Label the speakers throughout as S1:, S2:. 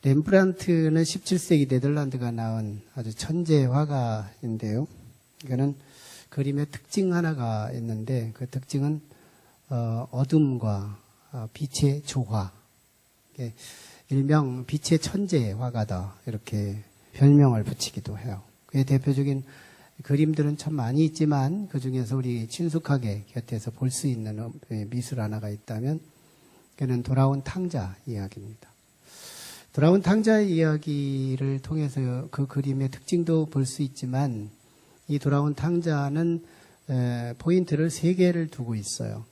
S1: 렘브란트는 17세기 네덜란드가 낳은 아주 천재 화가인데요. 이거는 그림의 특징 하나가 있는데 그 특징은 어둠과 빛의 조화. 일명 빛의 천재 화가다 이렇게 별명을 붙이기도 해요. 그의 대표적인 그림들은 참 많이 있지만 그 중에서 우리 친숙하게 곁에서 볼 수 있는 미술 하나가 있다면 그는 돌아온 탕자 이야기입니다. 돌아온 탕자 이야기를 통해서 그 그림의 특징도 볼 수 있지만 이 돌아온 탕자는 포인트를 3개를 두고 있어요.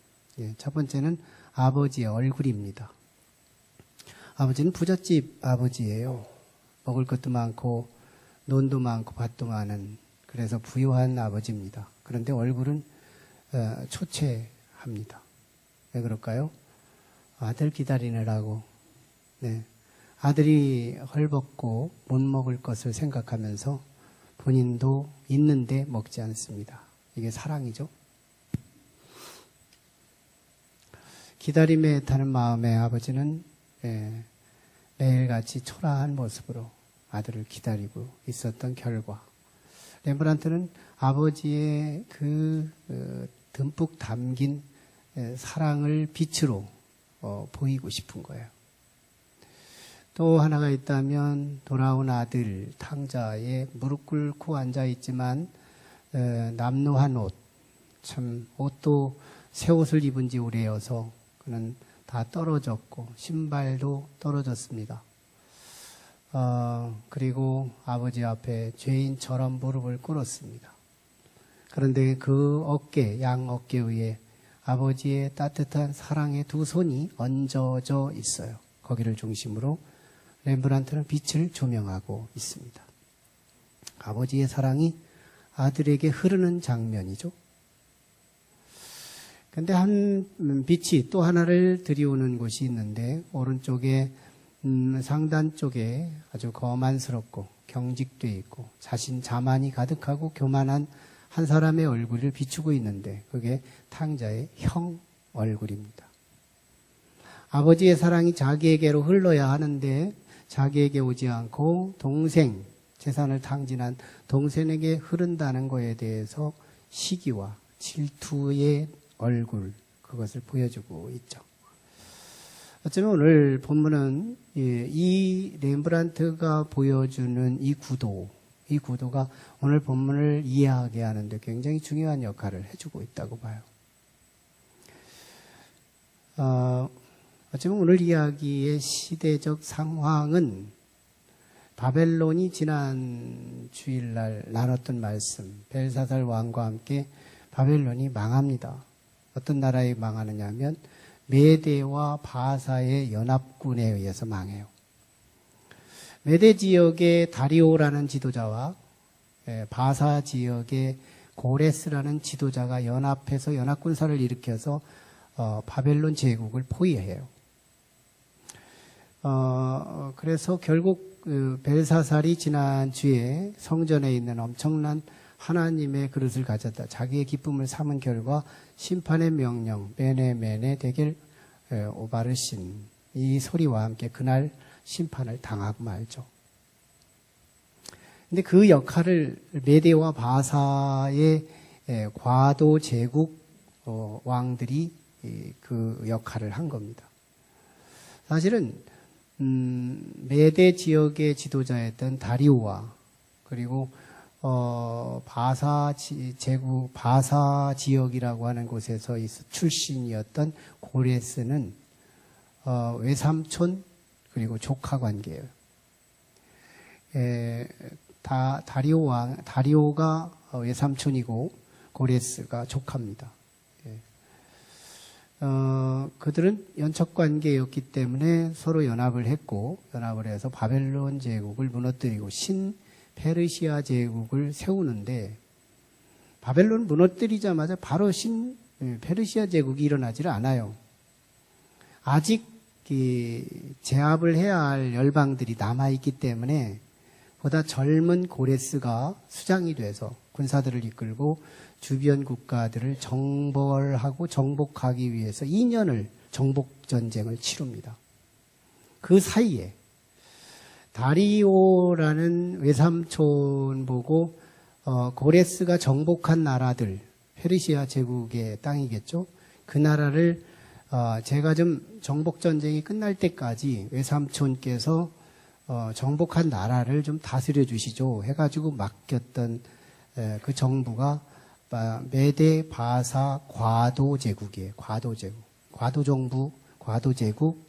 S1: 첫 번째는 아버지의 얼굴입니다. 아버지는 부잣집 아버지예요. 먹을 것도 많고 논도 많고 밭도 많은 그래서 부유한 아버지입니다. 그런데 얼굴은 초췌합니다. 왜 그럴까요? 아들 기다리느라고 아들이 헐벗고 못 먹을 것을 생각하면서 본인도 있는데 먹지 않습니다. 이게 사랑이죠. 기다림에 타는 마음의 아버지는 매일같이 초라한 모습으로 아들을 기다리고 있었던 결과 렘브란트는 아버지의 그 듬뿍 담긴 사랑을 빛으로 보이고 싶은 거예요. 또 하나가 있다면 돌아온 아들 탕자의 무릎 꿇고 앉아있지만 남루한 옷, 참 옷도 새 옷을 입은 지 오래여서 그는 다 떨어졌고 신발도 떨어졌습니다. 그리고 아버지 앞에 죄인처럼 무릎을 꿇었습니다. 그런데 그 어깨, 양 어깨 위에 아버지의 따뜻한 사랑의 2손이 얹어져 있어요. 거기를 중심으로 렘브란트는 빛을 조명하고 있습니다. 아버지의 사랑이 아들에게 흐르는 장면이죠. 근데 빛이 또 하나를 들이오는 곳이 있는데 오른쪽에 상단 쪽에 아주 거만스럽고 경직되어 있고 자신자만이 가득하고 교만한 한 사람의 얼굴을 비추고 있는데 그게 탕자의 형 얼굴입니다. 아버지의 사랑이 자기에게로 흘러야 하는데 자기에게 오지 않고 동생, 재산을 탕진한 동생에게 흐른다는 것에 대해서 시기와 질투의 얼굴, 그것을 보여주고 있죠. 어쩌면 오늘 본문은 이 렘브란트가 보여주는 이 구도가 오늘 본문을 이해하게 하는데 굉장히 중요한 역할을 해주고 있다고 봐요. 어쩌면 오늘 이야기의 시대적 상황은 바벨론이 지난 주일날 나눴던 말씀, 벨사살 왕과 함께 바벨론이 망합니다. 어떤 나라에 망하느냐 하면 메대와 바사의 연합군에 의해서 망해요. 메대 지역의 다리오라는 지도자와 바사 지역의 고레스라는 지도자가 연합해서 연합군사를 일으켜서 바벨론 제국을 포위해요. 그래서 결국 벨사살이 지난주에 성전에 있는 엄청난 하나님의 그릇을 가졌다. 자기의 기쁨을 삼은 결과 심판의 명령, 메네 데겔 오바르신 이 소리와 함께 그날 심판을 당하고 말죠. 근데 그 역할을 메대와 바사의 과도 제국 왕들이 그 역할을 한 겁니다. 사실은 메대 지역의 지도자였던 다리오와 그리고 바사 지역이라고 하는 곳에서 출신이었던 고레스는 외삼촌 그리고 조카 관계예요. 다리오가 외삼촌이고 고레스가 조카입니다. 그들은 연척 관계였기 때문에 서로 연합을 했고 연합을 해서 바벨론 제국을 무너뜨리고 페르시아 제국을 세우는데 바벨론 무너뜨리자마자 바로 페르시아 제국이 일어나지를 않아요. 아직 제압을 해야 할 열방들이 남아있기 때문에 보다 젊은 고레스가 수장이 돼서 군사들을 이끌고 주변 국가들을 정벌하고 정복하기 위해서 2년을 정복전쟁을 치릅니다. 그 사이에 다리오라는 외삼촌 보고 고레스가 정복한 나라들, 페르시아 제국의 땅이겠죠. 그 나라를 제가 좀 정복 전쟁이 끝날 때까지 외삼촌께서 정복한 나라를 좀 다스려 주시죠 해가지고 맡겼던 그 정부가 메데 바사 과도 제국이에요. 과도 제국, 과도 정부, 과도 제국.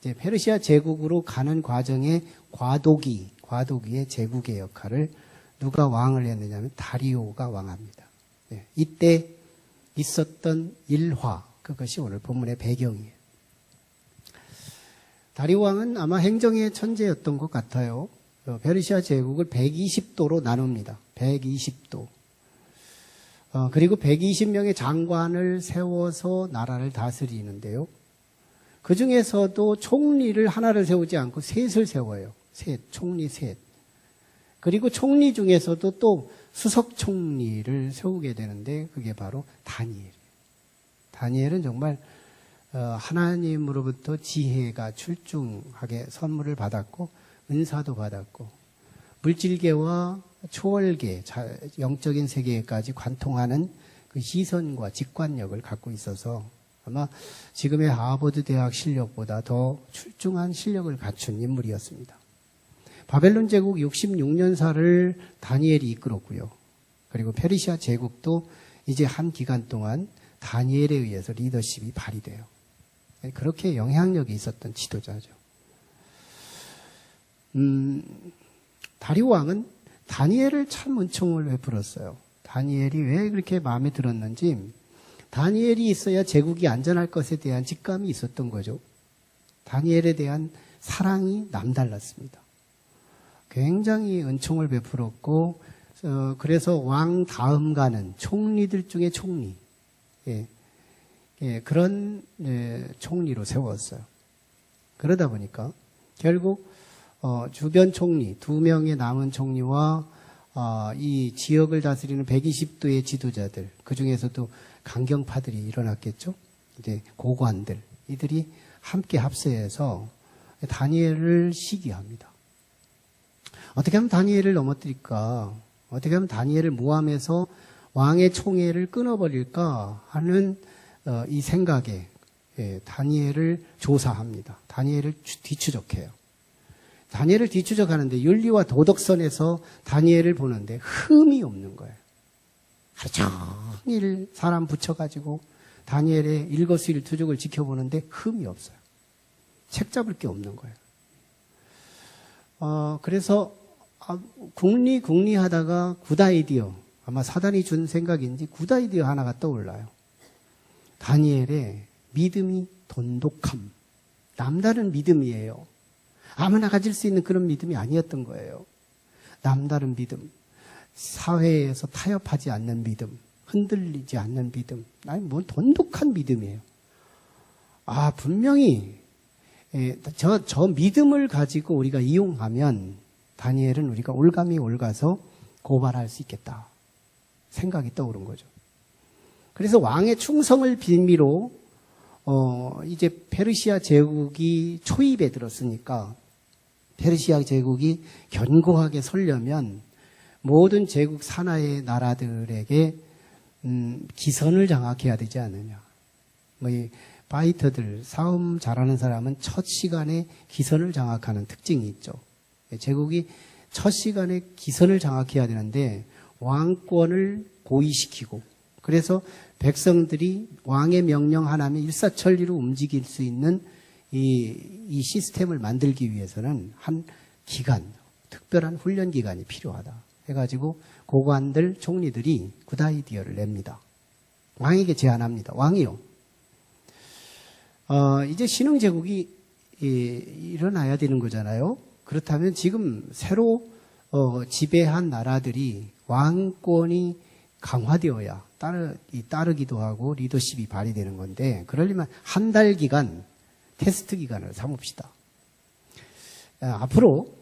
S1: 이제 페르시아 제국으로 가는 과정에 과도기의 제국의 역할을 누가 왕을 했느냐면 다리오가 왕합니다. 네, 이때 있었던 일화, 그것이 오늘 본문의 배경이에요. 다리오 왕은 아마 행정의 천재였던 것 같아요. 페르시아 제국을 120도로 나눕니다. 120도. 그리고 120명의 장관을 세워서 나라를 다스리는데요. 그 중에서도 총리를 하나를 세우지 않고 셋을 세워요. 총리 셋. 그리고 총리 중에서도 또 수석 총리를 세우게 되는데 그게 바로 다니엘이에요. 다니엘은 정말 하나님으로부터 지혜가 출중하게 선물을 받았고 은사도 받았고 물질계와 초월계, 영적인 세계까지 관통하는 그 시선과 직관력을 갖고 있어서 아마 지금의 하버드 대학 실력보다 더 출중한 실력을 갖춘 인물이었습니다. 바벨론 제국 66년사를 다니엘이 이끌었고요. 그리고 페르시아 제국도 이제 한 기간 동안 다니엘에 의해서 리더십이 발휘돼요. 그렇게 영향력이 있었던 지도자죠. 다리오 왕은 다니엘을 참 은총을 베풀었어요. 다니엘이 왜 그렇게 마음에 들었는지, 다니엘이 있어야 제국이 안전할 것에 대한 직감이 있었던 거죠. 다니엘에 대한 사랑이 남달랐습니다. 굉장히 은총을 베풀었고, 그래서 왕 다음 가는 총리들 중에 총리, 그런 총리로 세웠어요. 그러다 보니까 결국 주변 총리, 2명의 남은 총리와 이 지역을 다스리는 120도의 지도자들, 그 중에서도 강경파들이 일어났겠죠. 이제 고관들, 이들이 함께 합세해서 다니엘을 시기합니다. 어떻게 하면 다니엘을 넘어뜨릴까? 어떻게 하면 다니엘을 모함해서 왕의 총애를 끊어버릴까 하는 이 생각에 다니엘을 조사합니다. 다니엘을 뒤추적해요. 다니엘을 뒤추적하는데 윤리와 도덕선에서 다니엘을 보는데 흠이 없는 거예요. 하루 종일 사람 붙여가지고 다니엘의 일거수일투족을 지켜보는데 흠이 없어요. 책 잡을 게 없는 거예요. 그래서 궁리 하다가 굿 아이디어, 아마 사단이 준 생각인지 굿 아이디어 하나가 떠올라요. 다니엘의 믿음이 돈독함, 남다른 믿음이에요. 아무나 가질 수 있는 그런 믿음이 아니었던 거예요. 남다른 믿음, 사회에서 타협하지 않는 믿음, 흔들리지 않는 믿음, 아니 뭐 돈독한 믿음이에요. 분명히 저 믿음을 가지고 우리가 이용하면 다니엘은 우리가 올감이 올가서 고발할 수 있겠다 생각이 떠오른 거죠. 그래서 왕의 충성을 빌미로 이제 페르시아 제국이 초입에 들었으니까 페르시아 제국이 견고하게 서려면 모든 제국 산하의 나라들에게 기선을 장악해야 되지 않느냐. 이 파이터들, 싸움 잘하는 사람은 첫 시간에 기선을 장악하는 특징이 있죠. 제국이 첫 시간에 기선을 장악해야 되는데 왕권을 고의시키고, 그래서 백성들이 왕의 명령 하나면 일사천리로 움직일 수 있는 이 시스템을 만들기 위해서는 한 기간, 특별한 훈련 기간이 필요하다 해가지고 고관들, 총리들이 굿 아이디어를 냅니다. 왕에게 제안합니다. 왕이요, 이제 신흥제국이 일어나야 되는 거잖아요. 그렇다면 지금 새로 지배한 나라들이 왕권이 강화되어야 따르기도 하고 리더십이 발휘되는 건데, 그러려면 한 달 기간 테스트 기간을 삼읍시다. 앞으로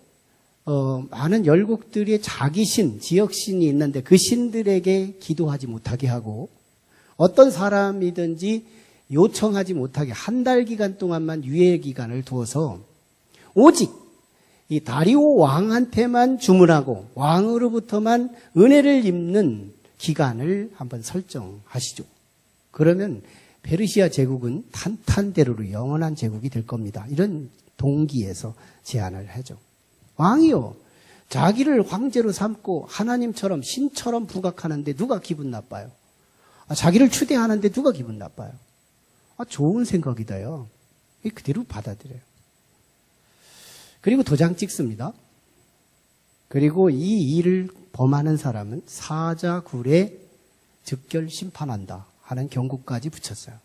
S1: 많은 열국들이 자기 신, 지역신이 있는데 그 신들에게 기도하지 못하게 하고, 어떤 사람이든지 요청하지 못하게 한 달 기간 동안만 유예 기간을 두어서 오직 이 다리오 왕한테만 주문하고 왕으로부터만 은혜를 입는 기간을 한번 설정하시죠. 그러면 페르시아 제국은 탄탄대로로 영원한 제국이 될 겁니다. 이런 동기에서 제안을 하죠. 왕이요, 자기를 황제로 삼고 하나님처럼 신처럼 부각하는데 누가 기분 나빠요? 자기를 추대하는데 누가 기분 나빠요? 좋은 생각이다요. 그대로 받아들여요. 그리고 도장 찍습니다. 그리고 이 일을 범하는 사람은 사자굴에 즉결 심판한다 하는 경고까지 붙였어요.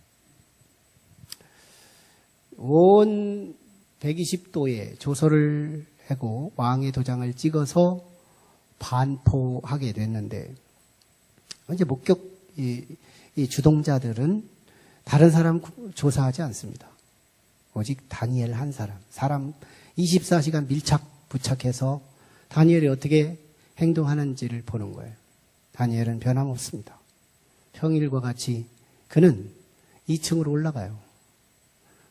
S1: 온 120도의 조서를 하고 왕의 도장을 찍어서 반포하게 됐는데, 이제 이 주동자들은 다른 사람 조사하지 않습니다. 오직 다니엘 한 사람 24시간 부착해서 다니엘이 어떻게 행동하는지를 보는 거예요. 다니엘은 변함없습니다. 평일과 같이 그는 2층으로 올라가요.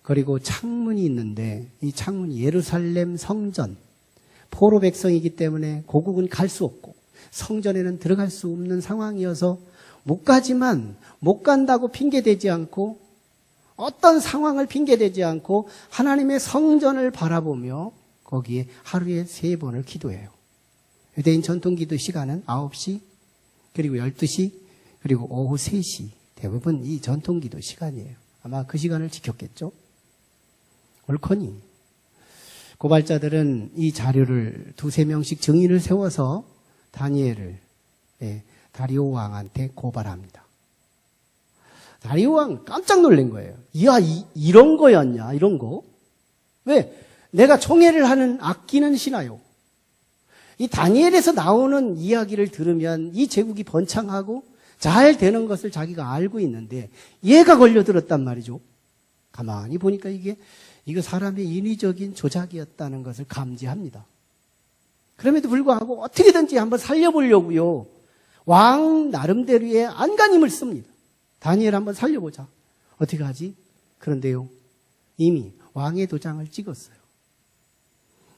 S1: 그리고 창문이 있는데 이 창문이 예루살렘 성전, 포로 백성이기 때문에 고국은 갈 수 없고 성전에는 들어갈 수 없는 상황이어서 못 가지만 못 간다고 핑계대지 않고 어떤 상황을 핑계대지 않고 하나님의 성전을 바라보며 거기에 하루에 3번을 기도해요. 유대인 전통기도 시간은 9시, 그리고 12시, 그리고 오후 3시. 대부분 이 전통기도 시간이에요. 아마 그 시간을 지켰겠죠? 옳거니 고발자들은 이 자료를 2-3명씩 증인을 세워서 다니엘을 다리오 왕한테 고발합니다. 다리오 왕 깜짝 놀란 거예요. 이야, 이런 거였냐, 이런 거? 왜? 내가 총애를 하는 아끼는 신하요. 이 다니엘에서 나오는 이야기를 들으면 이 제국이 번창하고 잘 되는 것을 자기가 알고 있는데 얘가 걸려들었단 말이죠. 가만히 보니까 이거 사람의 인위적인 조작이었다는 것을 감지합니다. 그럼에도 불구하고 어떻게든지 한번 살려보려고요. 왕 나름대로의 안간힘을 씁니다. 다니엘 한번 살려보자. 어떻게 하지? 그런데요, 이미 왕의 도장을 찍었어요.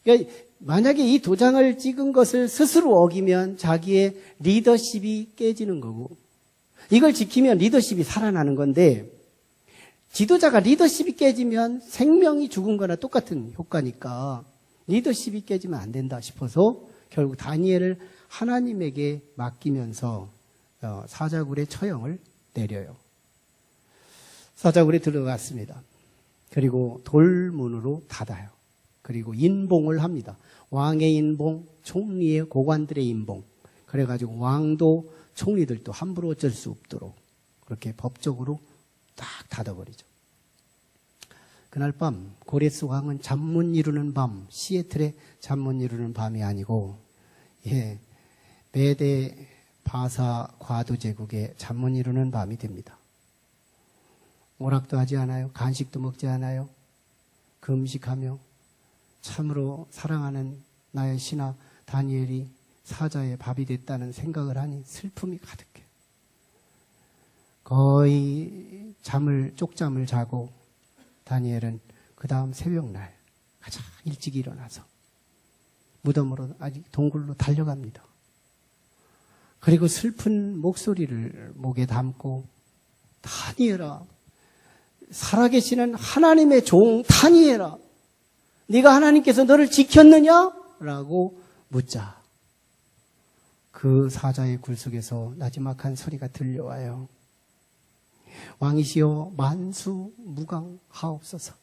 S1: 그러니까 만약에 이 도장을 찍은 것을 스스로 어기면 자기의 리더십이 깨지는 거고, 이걸 지키면 리더십이 살아나는 건데, 지도자가 리더십이 깨지면 생명이 죽은 거나 똑같은 효과니까 리더십이 깨지면 안 된다 싶어서 결국 다니엘을 하나님에게 맡기면서 사자굴의 처형을 내려요. 사자굴에 들어갔습니다. 그리고 돌문으로 닫아요. 그리고 인봉을 합니다. 왕의 인봉, 총리의 고관들의 인봉. 그래가지고 왕도 총리들도 함부로 어쩔 수 없도록 그렇게 법적으로 딱 닫아버리죠. 그날 밤 고레스 왕은 잠 못 이루는 밤, 시애틀의 잠 못 이루는 밤이 아니고 메데 바사 과도 제국의 잠 못 이루는 밤이 됩니다. 오락도 하지 않아요. 간식도 먹지 않아요. 금식하며 참으로 사랑하는 나의 신하 다니엘이 사자의 밥이 됐다는 생각을 하니 슬픔이 가득해. 거의 쪽잠을 자고 다니엘은 그 다음 새벽날 가장 일찍 일어나서 무덤으로 아직 동굴로 달려갑니다. 그리고 슬픈 목소리를 목에 담고 다니엘아, 살아계시는 하나님의 종 다니엘아, 네가 하나님께서 너를 지켰느냐? 라고 묻자 그 사자의 굴 속에서 나지막한 소리가 들려와요. 왕이시여 만수무강하옵소서.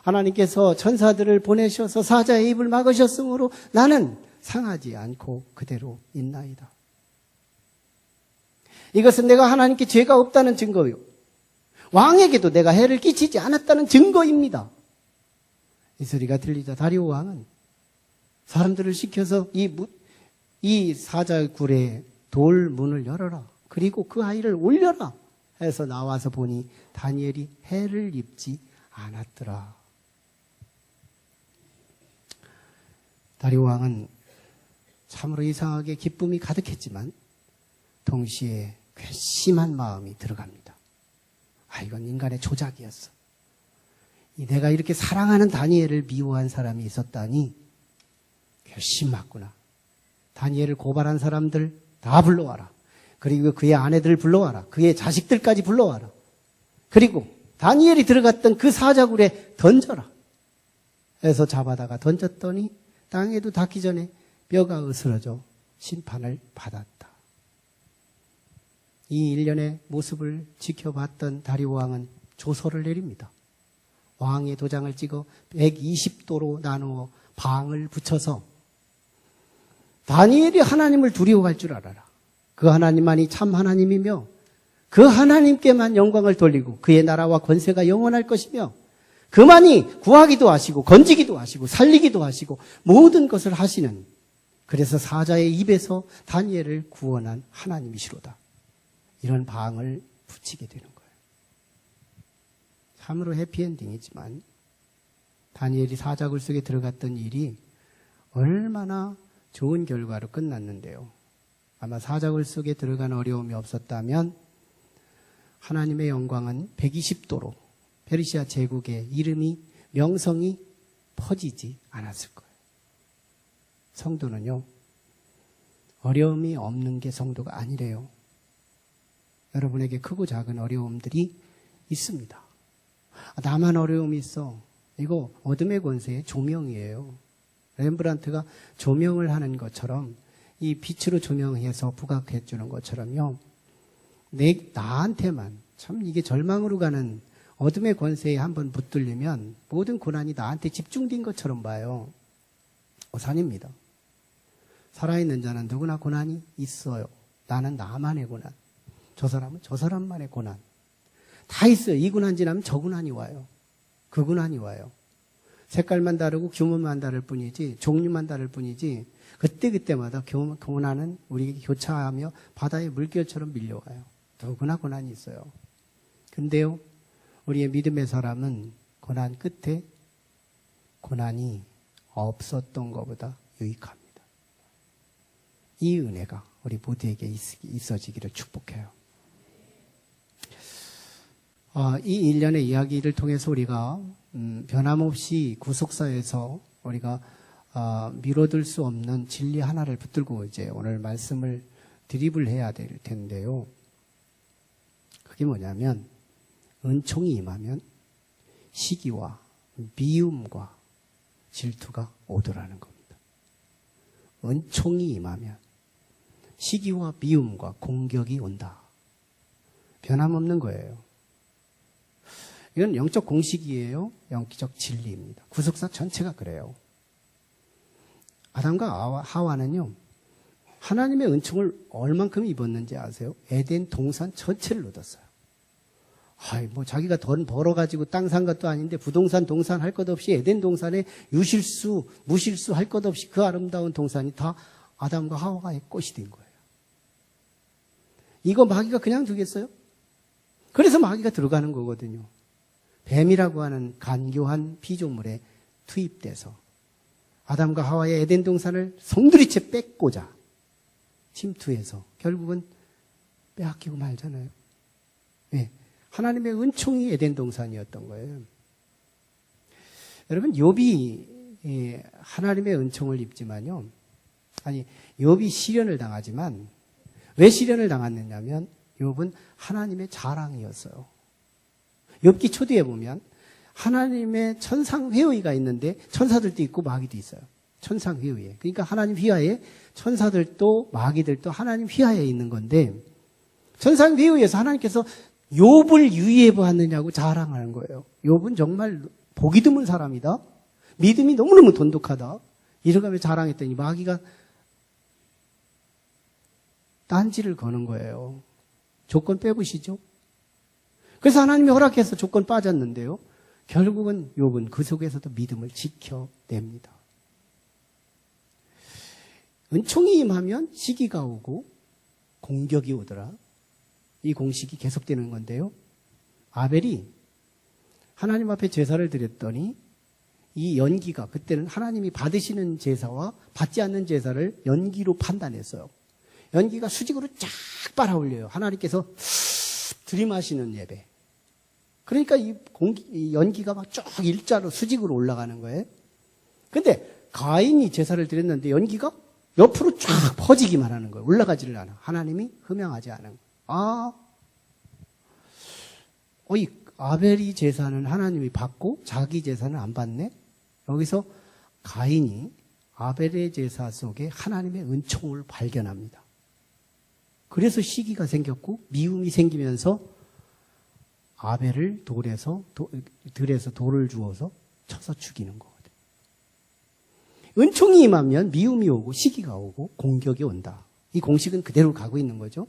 S1: 하나님께서 천사들을 보내셔서 사자의 입을 막으셨으므로 나는 상하지 않고 그대로 있나이다. 이것은 내가 하나님께 죄가 없다는 증거요, 왕에게도 내가 해를 끼치지 않았다는 증거입니다. 이 소리가 들리자 다리오 왕은 사람들을 시켜서 이 사자굴의 돌문을 열어라, 그리고 그 아이를 올려라 해서 나와서 보니 다니엘이 해를 입지 않았더라. 다리오 왕은 참으로 이상하게 기쁨이 가득했지만 동시에 괘씸한 마음이 들어갑니다. 이건 인간의 조작이었어. 내가 이렇게 사랑하는 다니엘을 미워한 사람이 있었다니 결심맞구나. 다니엘을 고발한 사람들 다 불러와라. 그리고 그의 아내들 불러와라. 그의 자식들까지 불러와라. 그리고 다니엘이 들어갔던 그 사자굴에 던져라. 해서 잡아다가 던졌더니 땅에도 닿기 전에 뼈가 으스러져 심판을 받았다. 이 일련의 모습을 지켜봤던 다리오 왕은 조서를 내립니다. 왕의 도장을 찍어 120도로 나누어 방을 붙여서 다니엘이 하나님을 두려워할 줄 알아라. 그 하나님만이 참 하나님이며 그 하나님께만 영광을 돌리고 그의 나라와 권세가 영원할 것이며 그만이 구하기도 하시고 건지기도 하시고 살리기도 하시고 모든 것을 하시는, 그래서 사자의 입에서 다니엘을 구원한 하나님이시로다. 이런 방을 붙이게 되는 거예요. 참으로 해피엔딩이지만 다니엘이 사자굴 속에 들어갔던 일이 얼마나 좋은 결과로 끝났는데요. 아마 사자굴 속에 들어간 어려움이 없었다면 하나님의 영광은 120도로 페르시아 제국의 이름이, 명성이 퍼지지 않았을 거예요. 성도는요, 어려움이 없는 게 성도가 아니래요. 여러분에게 크고 작은 어려움들이 있습니다. 나만 어려움이 있어. 이거 어둠의 권세의 조명이에요. 렘브란트가 조명을 하는 것처럼, 이 빛으로 조명해서 부각해 주는 것처럼요, 나한테만, 참 이게 절망으로 가는 어둠의 권세에 한번 붙들리면 모든 고난이 나한테 집중된 것처럼 봐요. 오산입니다. 살아있는 자는 누구나 고난이 있어요. 나는 나만의 고난, 저 사람은 저 사람만의 고난 다 있어요. 이 고난 지나면 저 고난이 와요. 그 고난이 와요. 색깔만 다르고 규모만 다를 뿐이지, 종류만 다를 뿐이지, 그때그때마다 고난은 우리에게 교차하며 바다의 물결처럼 밀려와요. 누구나 고난이 있어요. 근데요, 우리의 믿음의 사람은 고난 끝에 고난이 없었던 것보다 유익합니다. 이 은혜가 우리 모두에게 있어지기를 축복해요. 이 일련의 이야기를 통해서 우리가 변함없이 구속사에서 우리가 미뤄둘 수 없는 진리 하나를 붙들고 이제 오늘 말씀을 드립을 해야 될 텐데요. 그게 뭐냐면, 은총이 임하면 시기와 미움과 질투가 오더라는 겁니다. 은총이 임하면 시기와 미움과 공격이 온다. 변함없는 거예요. 이건 영적 공식이에요. 영적 진리입니다. 구속사 전체가 그래요. 아담과 하와는요, 하나님의 은총을 얼만큼 입었는지 아세요? 에덴 동산 전체를 얻었어요. 뭐 자기가 돈 벌어가지고 땅 산 것도 아닌데 부동산, 동산 할 것 없이 에덴 동산에 유실수, 무실수 할 것 없이 그 아름다운 동산이 다 아담과 하와의 꽃이 된 거예요. 이거 마귀가 그냥 두겠어요? 그래서 마귀가 들어가는 거거든요. 뱀이라고 하는 간교한 피조물에 투입돼서 아담과 하와의 에덴 동산을 송두리째 뺏고자 침투해서 결국은 빼앗기고 말잖아요. 네. 하나님의 은총이 에덴 동산이었던 거예요. 여러분, 욥이 하나님의 은총을 입지만요, 욥이 시련을 당하지만 왜 시련을 당했느냐면 욥은 하나님의 자랑이었어요. 욥기 초대에 보면 하나님의 천상 회의가 있는데 천사들도 있고 마귀도 있어요. 천상 회의에. 그러니까 하나님 휘하에 천사들도 마귀들도 하나님 휘하에 있는 건데, 천상 회의에서 하나님께서 욥을 유의해 보았느냐고 자랑하는 거예요. 욥은 정말 보기 드문 사람이다. 믿음이 너무너무 돈독하다. 이러가며 자랑했더니 마귀가 딴지를 거는 거예요. 조건 빼보시죠. 그래서 하나님이 허락해서 조건 빠졌는데요, 결국은 욥은 그 속에서도 믿음을 지켜냅니다. 은총이 임하면 시기가 오고 공격이 오더라. 이 공식이 계속되는 건데요, 아벨이 하나님 앞에 제사를 드렸더니 이 연기가, 그때는 하나님이 받으시는 제사와 받지 않는 제사를 연기로 판단했어요. 연기가 수직으로 쫙 빨아올려요. 하나님께서 들이마시는 예배. 그러니까 이 연기가 막 쭉 일자로 수직으로 올라가는 거예요. 근데 가인이 제사를 드렸는데 연기가 옆으로 쫙 퍼지기만 하는 거예요. 올라가지를 않아. 하나님이 흠양하지 않은 거예요. 이 아벨이 제사는 하나님이 받고 자기 제사는 안 받네? 여기서 가인이 아벨의 제사 속에 하나님의 은총을 발견합니다. 그래서 시기가 생겼고 미움이 생기면서 아벨을 들에서 돌을 주어서 쳐서 죽이는 거거든요. 은총이 임하면 미움이 오고 시기가 오고 공격이 온다. 이 공식은 그대로 가고 있는 거죠.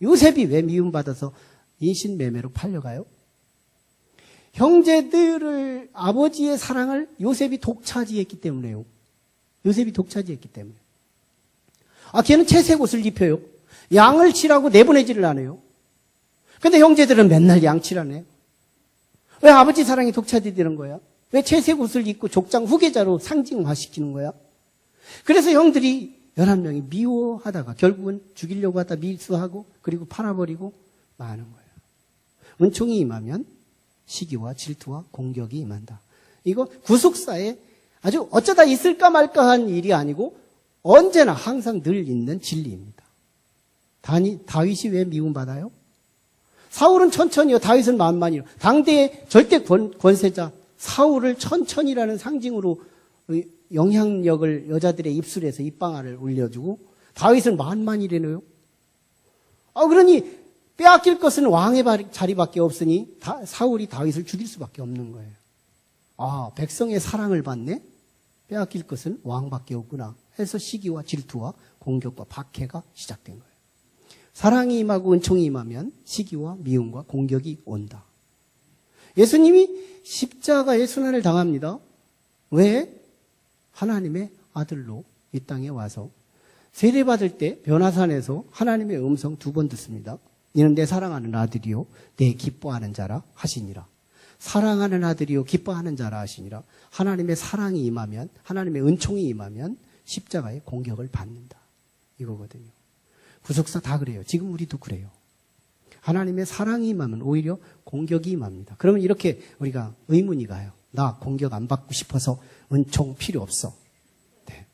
S1: 요셉이 왜 미움받아서 인신매매로 팔려가요? 형제들을 아버지의 사랑을 요셉이 독차지했기 때문에요. 요셉이 독차지했기 때문에. 걔는 채색 옷을 입혀요. 양을 치라고 내보내지를 않아요. 근데 형제들은 맨날 양치라네요. 왜 아버지 사랑이 독차지되는 거야? 왜 채색 옷을 입고 족장 후계자로 상징화시키는 거야? 그래서 형들이 11명이 미워하다가 결국은 죽이려고 하다 밀수하고 그리고 팔아버리고 마는 거예요. 은총이 임하면 시기와 질투와 공격이 임한다. 이거 구속사에 아주 어쩌다 있을까 말까한 일이 아니고 언제나 항상 늘 있는 진리입니다. 다윗이 왜 미움받아요? 사울은 천천히요, 다윗은 만만히요. 당대의 절대 권세자 사울을 천천히라는 상징으로 영향력을 여자들의 입술에서 입방아를 올려주고 다윗은 만만이래요. 그러니 빼앗길 것은 왕의 자리밖에 없으니 사울이 다윗을 죽일 수밖에 없는 거예요. 백성의 사랑을 받네? 빼앗길 것은 왕밖에 없구나 해서 시기와 질투와 공격과 박해가 시작된 거예요. 사랑이 임하고 은총이 임하면 시기와 미움과 공격이 온다. 예수님이 십자가의 순환을 당합니다. 왜? 하나님의 아들로 이 땅에 와서 세례받을 때 변화산에서 하나님의 음성 2번 듣습니다. 이는 내 사랑하는 아들이요 내 기뻐하는 자라 하시니라. 사랑하는 아들이요 기뻐하는 자라 하시니라. 하나님의 사랑이 임하면, 하나님의 은총이 임하면 십자가의 공격을 받는다. 이거거든요. 구속사 다 그래요. 지금 우리도 그래요. 하나님의 사랑이 임하면 오히려 공격이 임합니다. 그러면 이렇게 우리가 의문이 가요. 나 공격 안 받고 싶어서 은총 필요 없어. 네.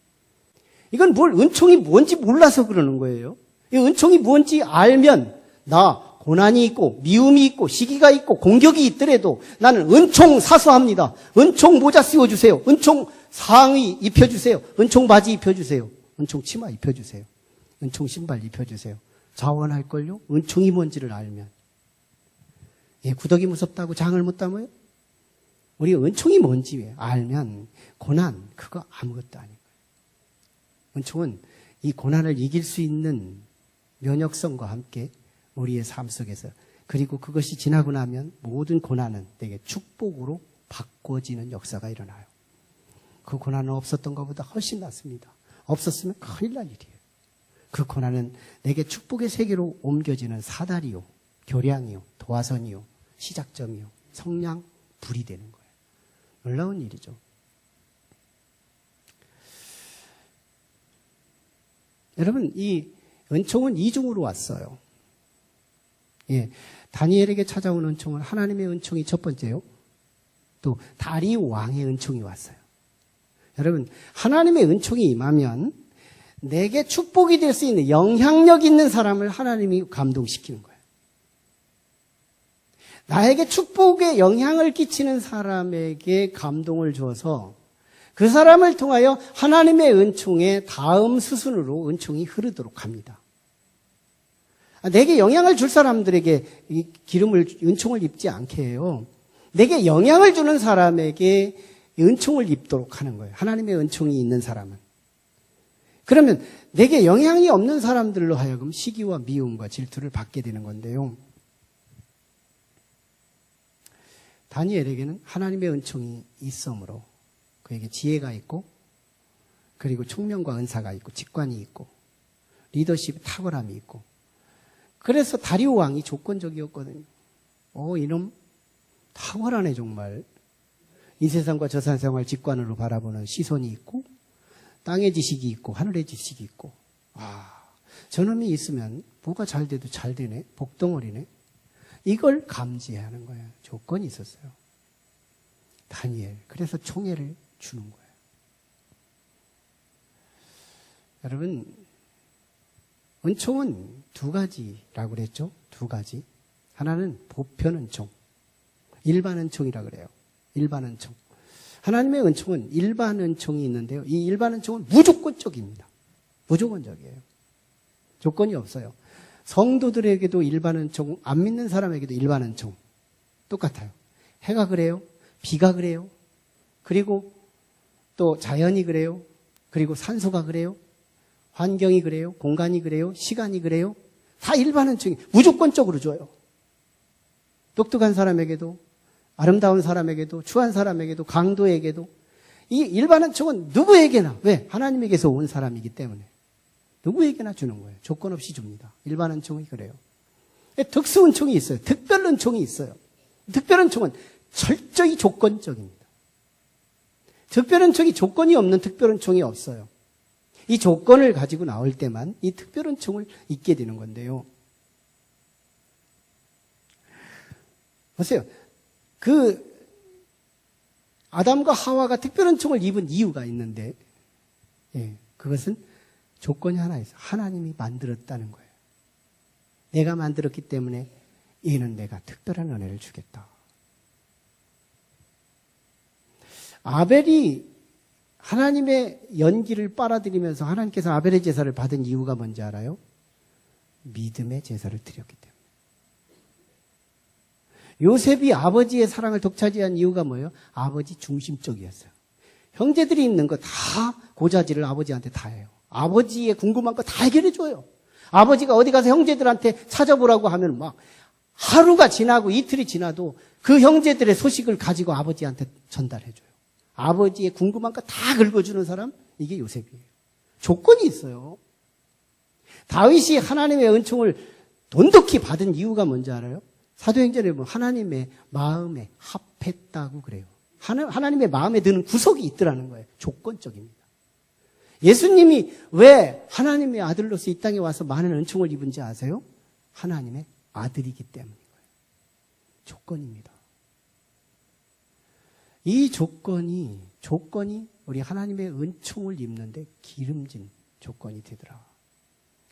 S1: 이건 은총이 뭔지 몰라서 그러는 거예요. 이 은총이 뭔지 알면 나 고난이 있고 미움이 있고 시기가 있고 공격이 있더라도 나는 은총 사수합니다. 은총 모자 씌워주세요. 은총 상의 입혀주세요. 은총 바지 입혀주세요. 은총 치마 입혀주세요. 은총 신발 입혀주세요. 자원할걸요? 은총이 뭔지를 알면. 구더기 무섭다고 장을 못 담아요? 우리 은총이 뭔지 알면 고난 그거 아무것도 아닌 거예요. 은총은 이 고난을 이길 수 있는 면역성과 함께 우리의 삶 속에서 그리고 그것이 지나고 나면 모든 고난은 내게 축복으로 바꿔지는 역사가 일어나요. 그 고난은 없었던 것보다 훨씬 낫습니다. 없었으면 큰일 날 일이에요. 그 고난은 내게 축복의 세계로 옮겨지는 사다리요, 교량이요, 도화선이요, 시작점이요, 성냥, 불이 되는 거예요. 놀라운 일이죠. 여러분, 이 은총은 이중으로 왔어요. 다니엘에게 찾아온 은총은 하나님의 은총이 첫 번째요. 또 다리오 왕의 은총이 왔어요. 여러분, 하나님의 은총이 임하면 내게 축복이 될 수 있는 영향력 있는 사람을 하나님이 감동시키는 거예요. 나에게 축복에 영향을 끼치는 사람에게 감동을 줘서 그 사람을 통하여 하나님의 은총의 다음 수순으로 은총이 흐르도록 합니다. 내게 영향을 줄 사람들에게 이 은총을 입지 않게 해요. 내게 영향을 주는 사람에게 은총을 입도록 하는 거예요. 하나님의 은총이 있는 사람은. 그러면 내게 영향이 없는 사람들로 하여금 시기와 미움과 질투를 받게 되는 건데요. 다니엘에게는 하나님의 은총이 있으므로 그에게 지혜가 있고 그리고 총명과 은사가 있고 직관이 있고 리더십 탁월함이 있고 그래서 다리오 왕이 조건적이었거든요. 이놈 탁월하네 정말. 이 세상과 저 세상을 직관으로 바라보는 시선이 있고 땅의 지식이 있고 하늘의 지식이 있고 저놈이 있으면 뭐가 잘 돼도 잘 되네. 복덩어리네. 이걸 감지해야 하는 거예요. 조건이 있었어요. 다니엘. 그래서 총애를 주는 거예요. 여러분, 은총은 두 가지라고 그랬죠? 두 가지. 하나는 보편 은총, 일반 은총이라고 그래요. 일반 은총. 하나님의 은총은 일반 은총이 있는데요. 이 일반 은총은 무조건적입니다. 무조건적이에요. 조건이 없어요. 성도들에게도 일반 은총, 안 믿는 사람에게도 일반 은총 똑같아요. 해가 그래요. 비가 그래요. 그리고 또 자연이 그래요. 그리고 산소가 그래요. 환경이 그래요. 공간이 그래요. 시간이 그래요. 다 일반 은총이 무조건적으로 줘요. 똑똑한 사람에게도, 아름다운 사람에게도, 추한 사람에게도, 강도에게도. 이 일반 은총은 누구에게나, 왜? 하나님에게서 온 사람이기 때문에 누구에게나 주는 거예요. 조건 없이 줍니다. 일반 은총이 그래요. 특수 은총이 있어요. 특별 은총이 있어요. 특별 은총은 철저히 조건적입니다. 특별 은총이 조건이 없는 특별 은총이 없어요. 이 조건을 가지고 나올 때만 이 특별 은총을 잊게 되는 건데요. 보세요. 아담과 하와가 특별 은총을 입은 이유가 있는데, 그것은 조건이 하나 있어요. 하나님이 만들었다는 거예요. 내가 만들었기 때문에 얘는 내가 특별한 은혜를 주겠다. 아벨이 하나님의 연기를 빨아들이면서 하나님께서 아벨의 제사를 받은 이유가 뭔지 알아요? 믿음의 제사를 드렸기 때문에. 요셉이 아버지의 사랑을 독차지한 이유가 뭐예요? 아버지 중심적이었어요. 형제들이 있는 거 다 고자질을 아버지한테 다 해요. 아버지의 궁금한 거 다 해결해 줘요. 아버지가 어디 가서 형제들한테 찾아보라고 하면 막 하루가 지나고 이틀이 지나도 그 형제들의 소식을 가지고 아버지한테 전달해 줘요. 아버지의 궁금한 거 다 긁어주는 사람, 이게 요셉이에요. 조건이 있어요. 다윗이 하나님의 은총을 돈독히 받은 이유가 뭔지 알아요? 사도행전에 보면 하나님의 마음에 합했다고 그래요. 하나님의 마음에 드는 구석이 있더라는 거예요. 조건적입니다. 예수님이 왜 하나님의 아들로서 이 땅에 와서 많은 은총을 입은지 아세요? 하나님의 아들이기 때문인 거예요. 조건입니다. 이 조건이 우리 하나님의 은총을 입는데 기름진 조건이 되더라.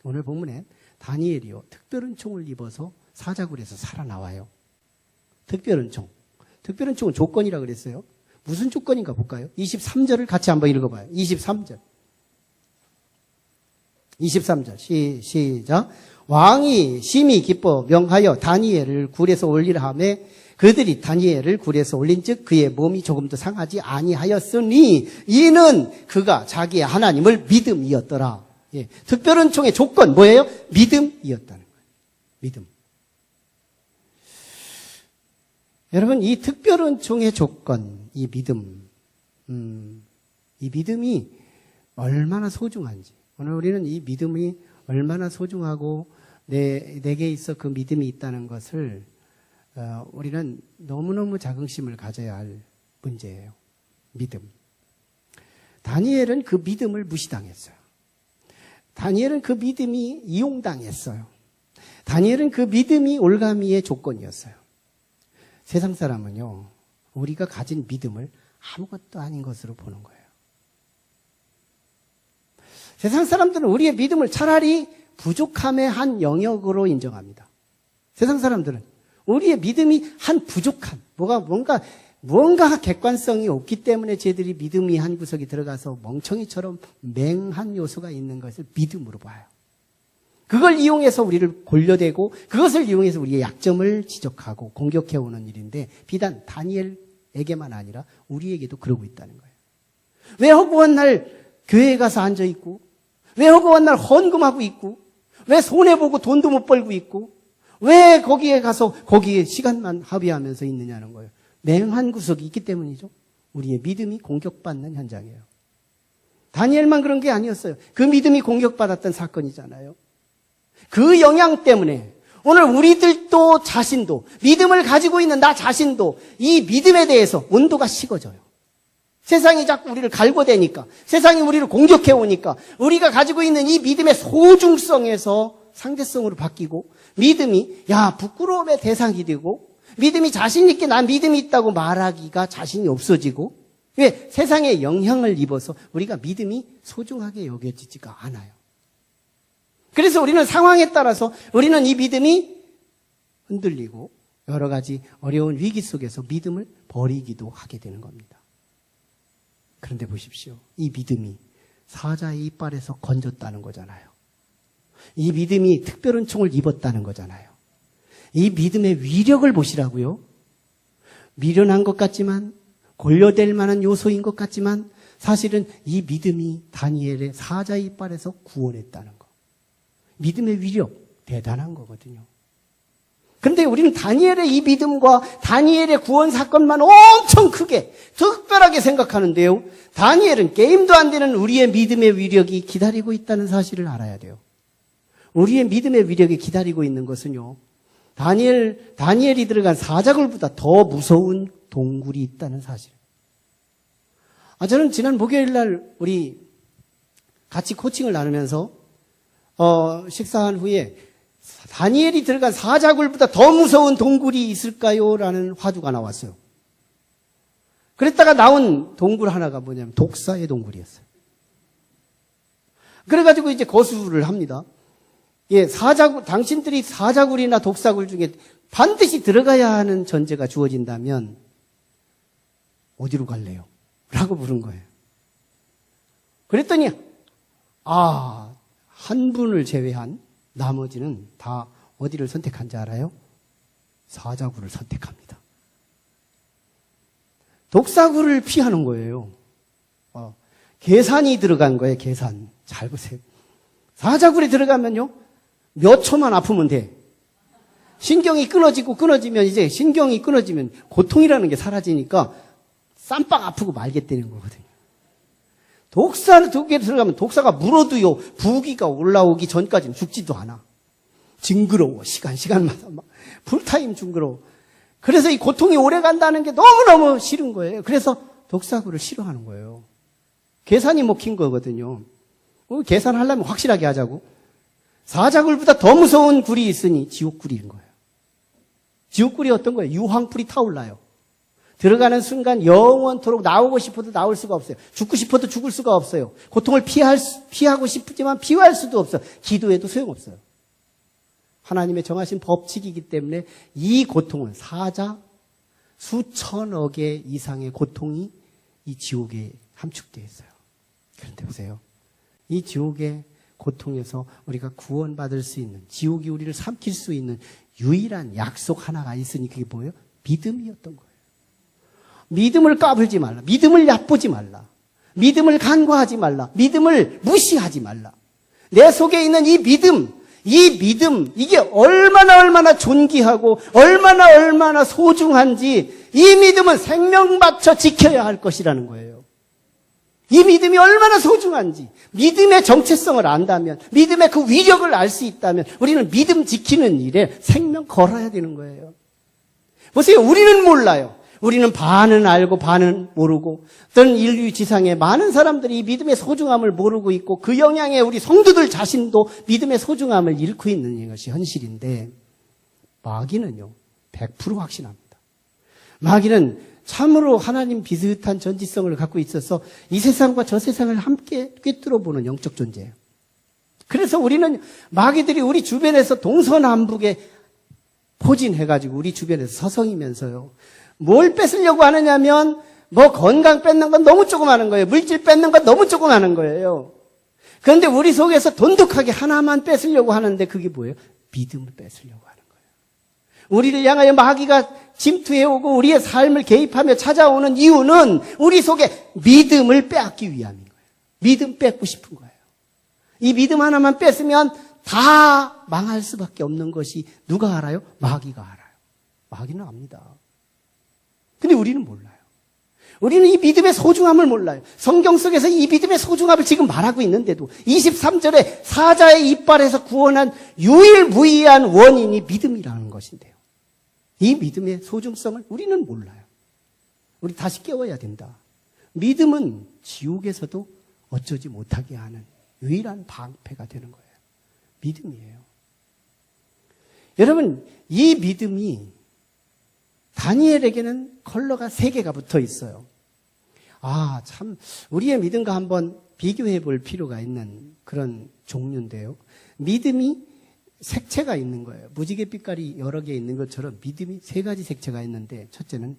S1: 오늘 본문에 다니엘이요, 특별 은총을 입어서 사자굴에서 살아나와요. 특별 은총. 특별 은총은 조건이라고 그랬어요. 무슨 조건인가 볼까요? 23절을 같이 한번 읽어봐요. 23절. 시작. 왕이 심히 기뻐 명하여 다니엘을 굴에서 올리라 하며 그들이 다니엘을 굴에서 올린즉 그의 몸이 조금도 상하지 아니하였으니 이는 그가 자기의 하나님을 믿음이었더라. 특별 은총의 조건 뭐예요? 믿음이었다는 거예요. 믿음. 여러분, 이 특별 은총의 조건, 이 믿음, 이 믿음이 얼마나 소중한지, 오늘 우리는 이 믿음이 얼마나 소중하고 내게 있어 그 믿음이 있다는 것을 우리는 너무너무 자긍심을 가져야 할 문제예요. 믿음. 다니엘은 그 믿음을 무시당했어요. 다니엘은 그 믿음이 이용당했어요. 다니엘은 그 믿음이 올가미의 조건이었어요. 세상 사람은요, 우리가 가진 믿음을 아무것도 아닌 것으로 보는 거예요. 세상 사람들은 우리의 믿음을 차라리 부족함의 한 영역으로 인정합니다. 세상 사람들은 우리의 믿음이 한 부족한, 뭔가 객관성이 없기 때문에 쟤들이 믿음이 한 구석이 들어가서 멍청이처럼 맹한 요소가 있는 것을 믿음으로 봐요. 그걸 이용해서 우리를 골려대고 그것을 이용해서 우리의 약점을 지적하고 공격해오는 일인데 비단 다니엘에게만 아니라 우리에게도 그러고 있다는 거예요. 왜 허구한 날 교회에 가서 앉아있고, 왜 허구한 날 헌금하고 있고, 왜 손해보고 돈도 못 벌고 있고, 왜 거기에 가서 거기에 시간만 합의하면서 있느냐는 거예요. 맹한 구석이 있기 때문이죠. 우리의 믿음이 공격받는 현장이에요. 다니엘만 그런 게 아니었어요. 그 믿음이 공격받았던 사건이잖아요. 그 영향 때문에 오늘 우리들도 자신도 믿음을 가지고 있는 나 자신도 이 믿음에 대해서 온도가 식어져요. 세상이 자꾸 우리를 갈고대니까, 세상이 우리를 공격해 오니까 우리가 가지고 있는 이 믿음의 소중성에서 상대성으로 바뀌고, 믿음이 부끄러움의 대상이 되고, 믿음이 자신 있게 난 믿음이 있다고 말하기가 자신이 없어지고, 왜? 세상에 영향을 입어서 우리가 믿음이 소중하게 여겨지지가 않아요. 그래서 우리는 상황에 따라서 우리는 이 믿음이 흔들리고 여러 가지 어려운 위기 속에서 믿음을 버리기도 하게 되는 겁니다. 그런데 보십시오. 이 믿음이 사자의 이빨에서 건졌다는 거잖아요. 이 믿음이 특별한 총을 입었다는 거잖아요. 이 믿음의 위력을 보시라고요. 미련한 것 같지만, 골려될 만한 요소인 것 같지만, 사실은 이 믿음이 다니엘의 사자의 이빨에서 구원했다는 거. 믿음의 위력, 대단한 거거든요. 그런데 우리는 다니엘의 이 믿음과 다니엘의 구원 사건만 엄청 크게, 특별하게 생각하는데요. 다니엘은 게임도 안 되는 우리의 믿음의 위력이 기다리고 있다는 사실을 알아야 돼요. 우리의 믿음의 위력이 기다리고 있는 것은요, 다니엘이 들어간 사자굴보다 더 무서운 동굴이 있다는 사실. 저는 지난 목요일 날 우리 같이 코칭을 나누면서 식사한 후에 다니엘이 들어간 사자굴보다 더 무서운 동굴이 있을까요? 라는 화두가 나왔어요. 그랬다가 나온 동굴 하나가 뭐냐면 독사의 동굴이었어요. 그래가지고 이제 거수를 합니다. 당신들이 사자굴이나 독사굴 중에 반드시 들어가야 하는 전제가 주어진다면 어디로 갈래요? 라고 물은 거예요. 그랬더니 한 분을 제외한 나머지는 다 어디를 선택한지 알아요? 사자굴을 선택합니다. 독사굴을 피하는 거예요. 계산이 들어간 거예요. 계산. 잘 보세요. 사자굴에 들어가면요, 몇 초만 아프면 돼. 신경이 끊어지면 이제 신경이 끊어지면 고통이라는 게 사라지니까 쌈박 아프고 말겠다는 거거든요. 독사에 들어가면 독사가 물어도요, 부기가 올라오기 전까지는 죽지도 않아. 징그러워. 시간마다 막 풀타임 징그러워. 그래서 이 고통이 오래 간다는 게 너무너무 싫은 거예요. 그래서 독사굴을 싫어하는 거예요. 계산이 먹힌 거거든요. 계산하려면 확실하게 하자고. 사자굴보다 더 무서운 굴이 있으니 지옥굴인 거예요. 지옥굴이 어떤 거예요? 유황불이 타올라요. 들어가는 순간 영원토록 나오고 싶어도 나올 수가 없어요. 죽고 싶어도 죽을 수가 없어요. 고통을 피하고 싶지만 피할 수도 없어요. 기도해도 소용없어요. 하나님의 정하신 법칙이기 때문에 이 고통은 수천억의 이상의 고통이 이 지옥에 함축되어 있어요. 그런데 보세요. 이 지옥의 고통에서 우리가 구원받을 수 있는, 지옥이 우리를 삼킬 수 있는 유일한 약속 하나가 있으니 그게 뭐예요? 믿음이었던 거예요. 믿음을 까불지 말라. 믿음을 얕보지 말라. 믿음을 간과하지 말라. 믿음을 무시하지 말라. 내 속에 있는 이 믿음, 이게 얼마나 존귀하고 얼마나 소중한지 이 믿음은 생명 바쳐 지켜야 할 것이라는 거예요. 이 믿음이 얼마나 소중한지, 믿음의 정체성을 안다면, 믿음의 그 위력을 알 수 있다면 우리는 믿음 지키는 일에 생명 걸어야 되는 거예요. 보세요. 우리는 몰라요. 우리는 반은 알고 반은 모르고, 어떤 인류 지상에 많은 사람들이 이 믿음의 소중함을 모르고 있고 그 영향에 우리 성도들 자신도 믿음의 소중함을 잃고 있는 것이 현실인데, 마귀는요 100% 확신합니다. 마귀는 참으로 하나님 비슷한 전지성을 갖고 있어서 이 세상과 저 세상을 함께 꿰뚫어보는 영적 존재예요. 그래서 우리는 마귀들이 우리 주변에서 동서남북에 포진해가지고 우리 주변에서 서성이면서요, 뭘 뺏으려고 하느냐면 건강 뺏는 건 너무 조금 하는 거예요. 물질 뺏는 건 너무 조금 하는 거예요. 그런데 우리 속에서 돈독하게 하나만 뺏으려고 하는데 그게 뭐예요? 믿음을 뺏으려고 하는 거예요. 우리를 향하여 마귀가 침투해오고 우리의 삶을 개입하며 찾아오는 이유는 우리 속에 믿음을 빼앗기 위함인 거예요. 믿음 뺏고 싶은 거예요. 이 믿음 하나만 뺏으면 다 망할 수밖에 없는 것이 누가 알아요? 마귀가 알아요. 마귀는 압니다. 근데 우리는 몰라요. 우리는 이 믿음의 소중함을 몰라요. 성경 속에서 이 믿음의 소중함을 지금 말하고 있는데도 23절에 사자의 이빨에서 구원한 유일무이한 원인이 믿음이라는 것인데요. 이 믿음의 소중성을 우리는 몰라요. 우리 다시 깨워야 된다. 믿음은 지옥에서도 어쩌지 못하게 하는 유일한 방패가 되는 거예요. 믿음이에요. 여러분, 이 믿음이 다니엘에게는 컬러가 3개가 붙어 있어요. 아, 참, 우리의 믿음과 한번 비교해 볼 필요가 있는 그런 종류인데요. 믿음이 색채가 있는 거예요. 무지개 빛깔이 여러 개 있는 것처럼 믿음이 3가지 색채가 있는데, 첫째는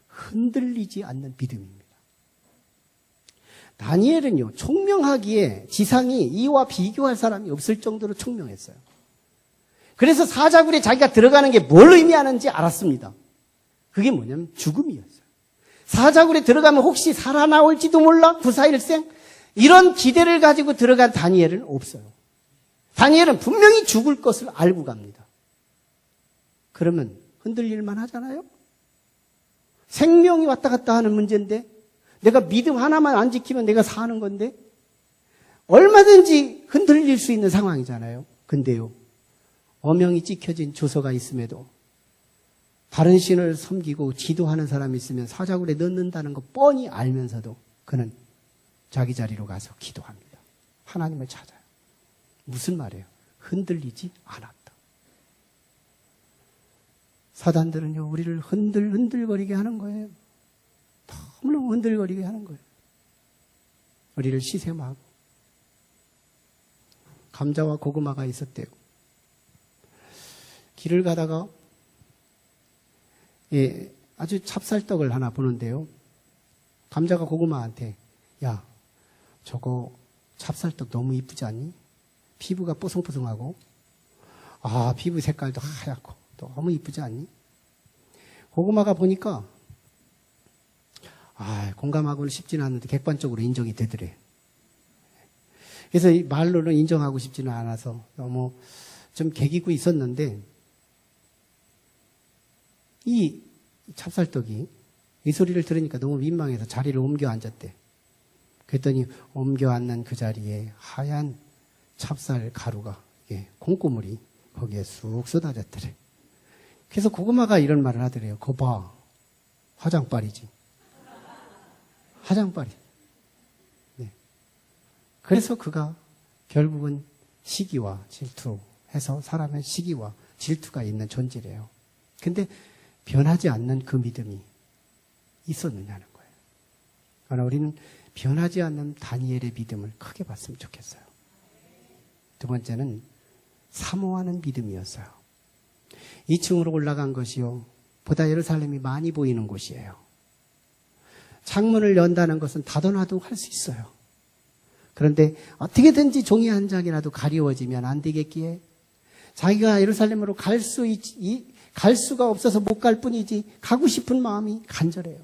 S1: 흔들리지 않는 믿음입니다. 다니엘은요, 총명하기에 지상이 이와 비교할 사람이 없을 정도로 총명했어요. 그래서 사자굴에 자기가 들어가는 게 뭘 의미하는지 알았습니다. 그게 뭐냐면 죽음이었어요. 사자굴에 들어가면 혹시 살아나올지도 몰라? 구사일생? 이런 기대를 가지고 들어간 다니엘은 없어요. 다니엘은 분명히 죽을 것을 알고 갑니다. 그러면 흔들릴만 하잖아요? 생명이 왔다 갔다 하는 문제인데, 내가 믿음 하나만 안 지키면 내가 사는 건데, 얼마든지 흔들릴 수 있는 상황이잖아요. 근데요, 어명이 찍혀진 조서가 있음에도 다른 신을 섬기고 지도하는 사람이 있으면 사자굴에 넣는다는 거 뻔히 알면서도 그는 자기 자리로 가서 기도합니다. 하나님을 찾아요. 무슨 말이에요? 흔들리지 않았다. 사단들은요, 우리를 흔들거리게 하는 거예요. 너무너무 흔들거리게 하는 거예요. 우리를 시샘하고. 감자와 고구마가 있었대요. 길을 가다가 아주 찹쌀떡을 하나 보는데요. 감자가 고구마한테, 야, 저거 찹쌀떡 너무 이쁘지 않니? 피부가 뽀송뽀송하고, 아, 피부 색깔도 하얗고 너무 이쁘지 않니? 고구마가 보니까 공감하고는 쉽지는 않는데 객관적으로 인정이 되더래. 그래서 이 말로는 인정하고 싶지는 않아서 너무 좀 개기고 있었는데, 이 찹쌀떡이 이 소리를 들으니까 너무 민망해서 자리를 옮겨 앉았대. 그랬더니 옮겨 앉는 그 자리에 하얀 찹쌀 가루가, 콩고물이 거기에 쑥 쏟아졌더래. 그래서 고구마가 이런 말을 하더래요. 거 봐, 화장빨이지. 화장빨이. 네. 그래서 그가 결국은 시기와 질투해서 사람의 시기와 질투가 있는 존재래요. 근데 변하지 않는 그 믿음이 있었느냐는 거예요. 그러나 우리는 변하지 않는 다니엘의 믿음을 크게 봤으면 좋겠어요. 두 번째는 사모하는 믿음이었어요. 2층으로 올라간 것이요, 보다 예루살렘이 많이 보이는 곳이에요. 창문을 연다는 것은 다도나도 할 수 있어요. 그런데 어떻게든지 종이 한 장이라도 가리워지면 안 되겠기에 자기가 예루살렘으로 갈 수가 없어서 못 갈 뿐이지 가고 싶은 마음이 간절해요.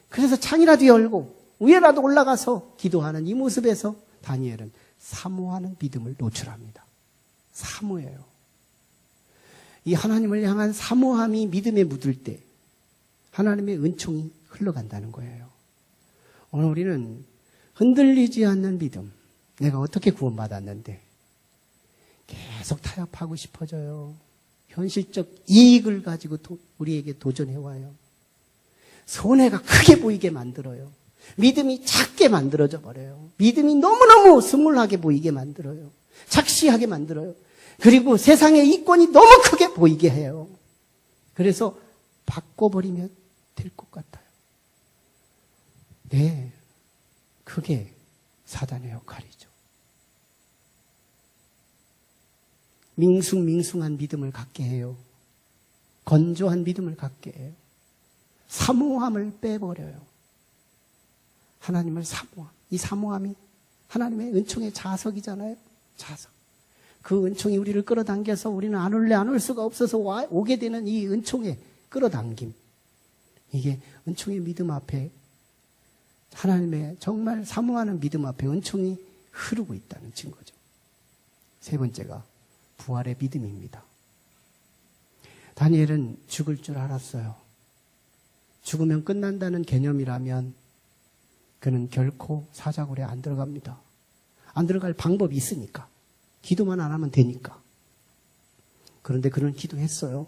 S1: 그래서 창이라도 열고 위에라도 올라가서 기도하는 이 모습에서 다니엘은 사모하는 믿음을 노출합니다. 사모해요. 이 하나님을 향한 사모함이 믿음에 묻을 때 하나님의 은총이 흘러간다는 거예요. 오늘 우리는 흔들리지 않는 믿음, 내가 어떻게 구원받았는데 계속 타협하고 싶어져요. 현실적 이익을 가지고 우리에게 도전해와요. 손해가 크게 보이게 만들어요. 믿음이 작게 만들어져 버려요. 믿음이 너무너무 스물하게 보이게 만들어요. 착시하게 만들어요. 그리고 세상의 이권이 너무 크게 보이게 해요. 그래서 바꿔버리면 될 것 같아요. 네, 그게 사단의 역할이죠. 밍숭밍숭한 믿음을 갖게 해요. 건조한 믿음을 갖게 해요. 사모함을 빼버려요. 하나님을 사모함. 이 사모함이 하나님의 은총의 자석이잖아요. 자석. 그 은총이 우리를 끌어당겨서 우리는 안 올래 안 올 수가 없어서 오게 되는 이 은총의 끌어당김. 이게 은총의 믿음 앞에, 하나님의 정말 사모하는 믿음 앞에 은총이 흐르고 있다는 증거죠. 세 번째가 부활의 믿음입니다. 다니엘은 죽을 줄 알았어요. 죽으면 끝난다는 개념이라면 그는 결코 사자굴에 안 들어갑니다. 안 들어갈 방법이 있으니까. 기도만 안 하면 되니까. 그런데 그는 기도했어요.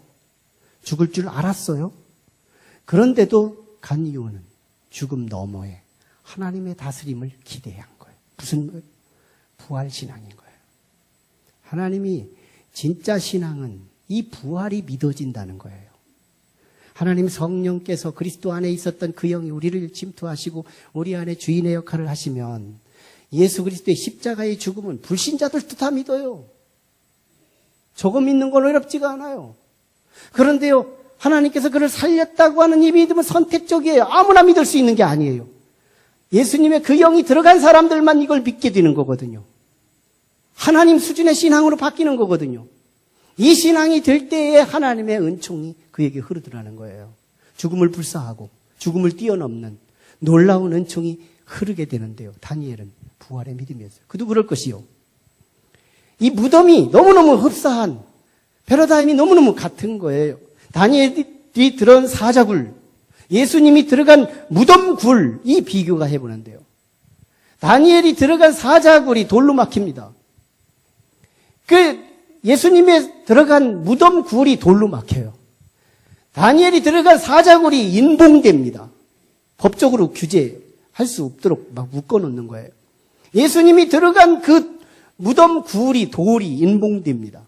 S1: 죽을 줄 알았어요. 그런데도 간 이유는 죽음 너머에 하나님의 다스림을 기대한 거예요. 무슨 부활신앙인 거예요. 하나님이 진짜 신앙은 이 부활이 믿어진다는 거예요. 하나님 성령께서 그리스도 안에 있었던 그 영이 우리를 침투하시고 우리 안에 주인의 역할을 하시면 예수 그리스도의 십자가의 죽음은 불신자들도 다 믿어요. 조금 믿는 건 어렵지가 않아요. 그런데요, 하나님께서 그를 살렸다고 하는 이 믿음은 선택적이에요. 아무나 믿을 수 있는 게 아니에요. 예수님의 그 영이 들어간 사람들만 이걸 믿게 되는 거거든요. 하나님 수준의 신앙으로 바뀌는 거거든요. 이 신앙이 될 때에 하나님의 은총이 그에게 흐르더라는 거예요. 죽음을 불사하고 죽음을 뛰어넘는 놀라운 은총이 흐르게 되는데요. 다니엘은 부활의 믿음이었어요. 그도 그럴 것이요. 이 무덤이 너무너무 흡사한, 패러다임이 너무너무 같은 거예요. 다니엘이 들어간 사자굴, 예수님이 들어간 무덤굴, 이 비교가 해보는데요. 다니엘이 들어간 사자굴이 돌로 막힙니다. 예수님의 들어간 무덤굴이 돌로 막혀요. 다니엘이 들어간 사자굴이 인봉됩니다. 법적으로 규제할 수 없도록 막 묶어놓는 거예요. 예수님이 들어간 그 무덤굴이 돌이 인봉됩니다.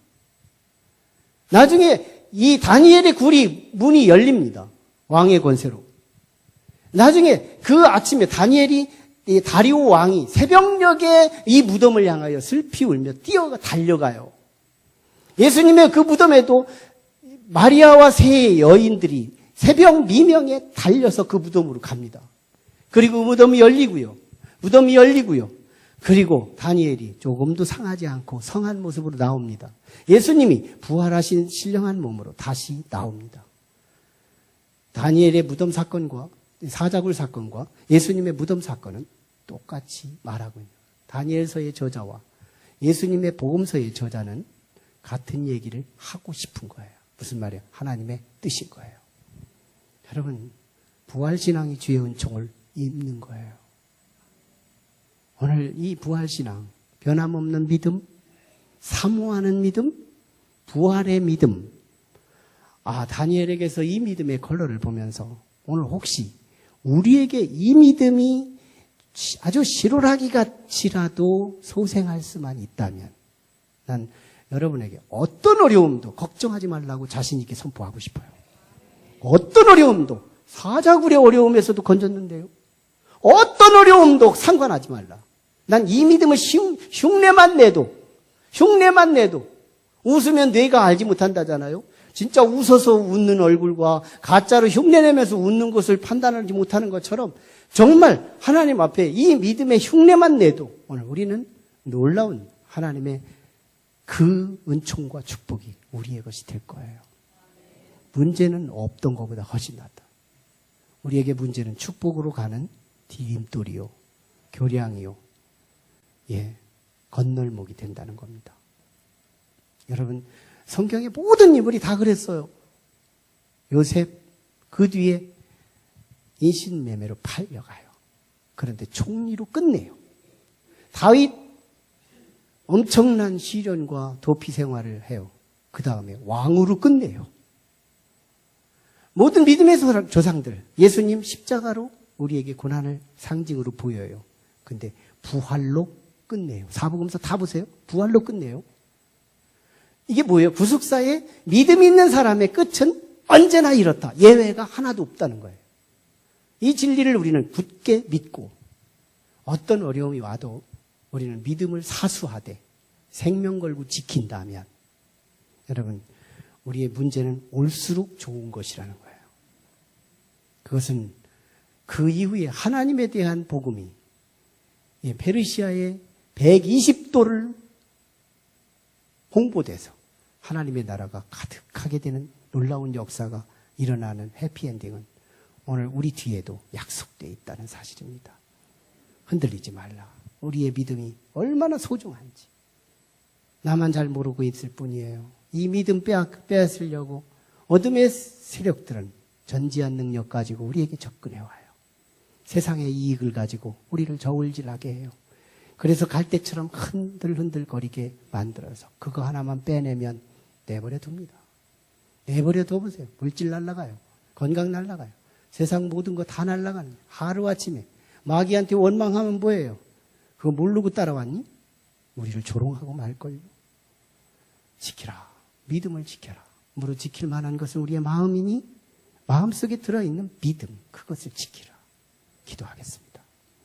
S1: 나중에 이 다니엘의 굴이 문이 열립니다. 왕의 권세로. 나중에 그 아침에 이 다리오 왕이 새벽녘에 이 무덤을 향하여 슬피 울며 달려가요. 예수님의 그 무덤에도 마리아와 세 여인들이 새벽 미명에 달려서 그 무덤으로 갑니다. 그리고 무덤이 열리고요. 그리고 다니엘이 조금도 상하지 않고 성한 모습으로 나옵니다. 예수님이 부활하신 신령한 몸으로 다시 나옵니다. 다니엘의 무덤 사건과 사자굴 사건과 예수님의 무덤 사건은 똑같이 말하고 있는 거예요. 다니엘서의 저자와 예수님의 복음서의 저자는 같은 얘기를 하고 싶은 거예요. 무슨 말이에요? 하나님의 뜻인 거예요. 여러분, 부활신앙이 주의 은총을 입는 거예요. 오늘 이 부활신앙, 변함없는 믿음, 사모하는 믿음, 부활의 믿음. 다니엘에게서 이 믿음의 컬러를 보면서 오늘 혹시 우리에게 이 믿음이 아주 실오라기 같이라도 소생할 수만 있다면 난 여러분에게 어떤 어려움도 걱정하지 말라고 자신 있게 선포하고 싶어요. 어떤 어려움도, 사자굴의 어려움에서도 건졌는데요. 어떤 어려움도 상관하지 말라. 난 이 믿음을 흉내만 내도 웃으면 뇌가 알지 못한다잖아요. 진짜 웃어서 웃는 얼굴과 가짜로 흉내내면서 웃는 것을 판단하지 못하는 것처럼 정말 하나님 앞에 이 믿음의 흉내만 내도 오늘 우리는 놀라운 하나님의 그 은총과 축복이 우리의 것이 될 거예요. 문제는 없던 것보다 훨씬 낫다. 우리에게 문제는 축복으로 가는 디딤돌이요, 교량이요, 건널목이 된다는 겁니다. 여러분, 성경의 모든 인물이 다 그랬어요. 요셉, 그 뒤에 인신매매로 팔려가요. 그런데 총리로 끝내요. 다윗, 엄청난 시련과 도피 생활을 해요. 그 다음에 왕으로 끝내요. 모든 믿음의 조상들, 예수님 십자가로 우리에게 고난을 상징으로 보여요. 근데 부활로 끝내요. 사복음서 다 보세요. 부활로 끝내요. 이게 뭐예요? 구속사에 믿음 있는 사람의 끝은 언제나 이렇다. 예외가 하나도 없다는 거예요. 이 진리를 우리는 굳게 믿고 어떤 어려움이 와도 우리는 믿음을 사수하되 생명 걸고 지킨다면 여러분, 우리의 문제는 올수록 좋은 것이라는 거예요. 그것은 그 이후에 하나님에 대한 복음이 페르시아의 120도를 홍보돼서 하나님의 나라가 가득하게 되는 놀라운 역사가 일어나는 해피엔딩은 오늘 우리 뒤에도 약속되어 있다는 사실입니다. 흔들리지 말라. 우리의 믿음이 얼마나 소중한지 나만 잘 모르고 있을 뿐이에요. 이 믿음 빼앗으려고 어둠의 세력들은 전지한 능력 가지고 우리에게 접근해와요. 세상의 이익을 가지고 우리를 저울질하게 해요. 그래서 갈대처럼 흔들흔들거리게 만들어서 그거 하나만 빼내면 내버려 둡니다. 내버려 둬보세요. 물질 날아가요. 건강 날아가요. 세상 모든 거 다 날아가는 거예요. 하루아침에 마귀한테 원망하면 뭐예요? 그거 모르고 따라왔니? 우리를 조롱하고 말걸요. 지키라. 믿음을 지켜라. 무릇 지킬 만한 것은 우리의 마음이니 마음속에 들어있는 믿음, 그것을 지키라. 기도하겠습니다.